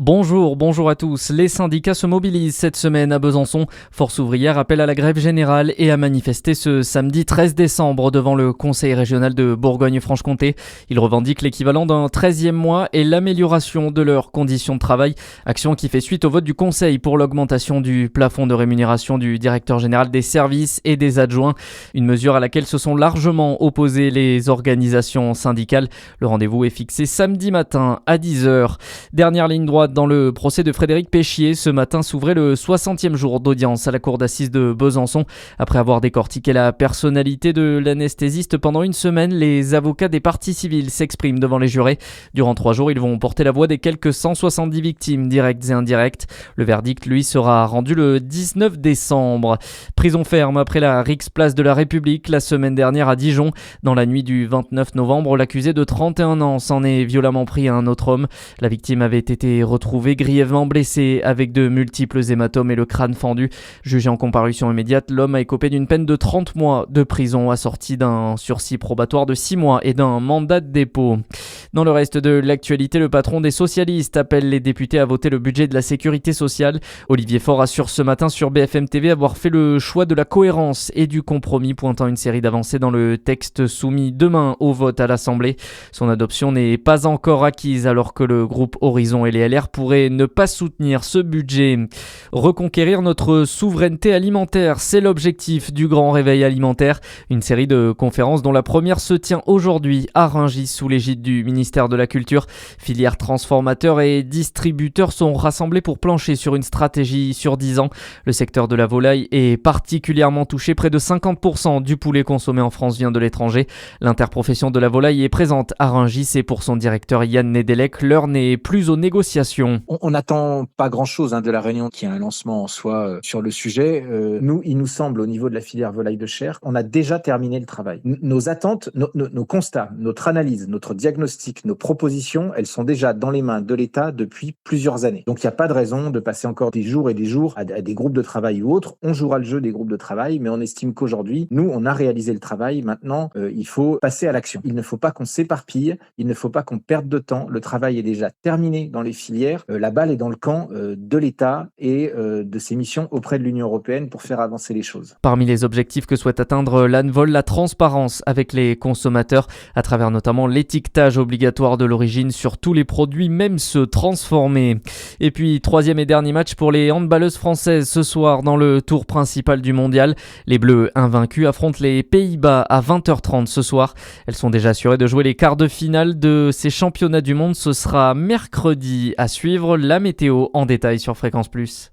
Bonjour à tous. Les syndicats se mobilisent cette semaine à Besançon. Force ouvrière appelle à la grève générale et à manifester ce samedi 13 décembre devant le Conseil régional de Bourgogne-Franche-Comté. Ils revendiquent l'équivalent d'un 13e mois et l'amélioration de leurs conditions de travail. Action qui fait suite au vote du Conseil pour l'augmentation du plafond de rémunération du directeur général des services et des adjoints. Une mesure à laquelle se sont largement opposées les organisations syndicales. Le rendez-vous est fixé samedi matin à 10h. Dernière ligne droite dans le procès de Frédéric Péchier. Ce matin s'ouvrait le 60e jour d'audience à la cour d'assises de Besançon. Après avoir décortiqué la personnalité de l'anesthésiste pendant une semaine, les avocats des parties civiles s'expriment devant les jurés. Durant 3 jours, ils vont porter la voix des quelques 170 victimes directes et indirectes. Le verdict, lui, sera rendu le 19 décembre. Prison ferme après la Rix Place de la République la semaine dernière à Dijon. Dans la nuit du 29 novembre, l'accusé de 31 ans s'en est violemment pris à un autre homme. La victime avait été retrouvée grièvement blessé avec de multiples hématomes et le crâne fendu. Jugé en comparution immédiate, l'homme a écopé d'une peine de 30 mois de prison assortie d'un sursis probatoire de 6 mois et d'un mandat de dépôt. Dans le reste de l'actualité, le patron des socialistes appelle les députés à voter le budget de la sécurité sociale. Olivier Faure assure ce matin sur BFM TV avoir fait le choix de la cohérence et du compromis, pointant une série d'avancées dans le texte soumis demain au vote à l'Assemblée. Son adoption n'est pas encore acquise alors que le groupe Horizon et les LR pourraient ne pas soutenir ce budget. Reconquérir notre souveraineté alimentaire, c'est l'objectif du Grand Réveil alimentaire. Une série de conférences dont la première se tient aujourd'hui à Rungis sous l'égide du ministère de la Culture. Filières transformateurs et distributeurs sont rassemblés pour plancher sur une stratégie sur 10 ans. Le secteur de la volaille est particulièrement touché. Près de 50% du poulet consommé en France vient de l'étranger. L'interprofession de la volaille est présente à Rungis et pour son directeur Yann Nedelec, l'heure n'est plus aux négociations. On n'attend pas grand-chose de la réunion qui est un lancement en soi sur le sujet. Il nous semble, au niveau de la filière volaille de chair, on a déjà terminé le travail. Nos attentes, nos constats, notre analyse, notre diagnostic, nos propositions, elles sont déjà dans les mains de l'État depuis plusieurs années. Donc il n'y a pas de raison de passer encore des jours et des jours à des groupes de travail ou autres. On jouera le jeu des groupes de travail, mais on estime qu'aujourd'hui, nous, on a réalisé le travail. Maintenant, il faut passer à l'action. Il ne faut pas qu'on s'éparpille, il ne faut pas qu'on perde de temps. Le travail est déjà terminé dans les filières. La balle est dans le camp de l'État et de ses missions auprès de l'Union européenne pour faire avancer les choses. Parmi les objectifs que souhaite atteindre l'ANVOL, la transparence avec les consommateurs, à travers notamment l'étiquetage obligatoire de l'origine sur tous les produits, même ceux transformés. Et puis, troisième et dernier match pour les handballeuses françaises ce soir dans le tour principal du mondial. Les Bleus invaincus affrontent les Pays-Bas à 20h30 ce soir. Elles sont déjà assurées de jouer les quarts de finale de ces championnats du monde. Ce sera mercredi. À suivre la météo en détail sur Fréquence Plus.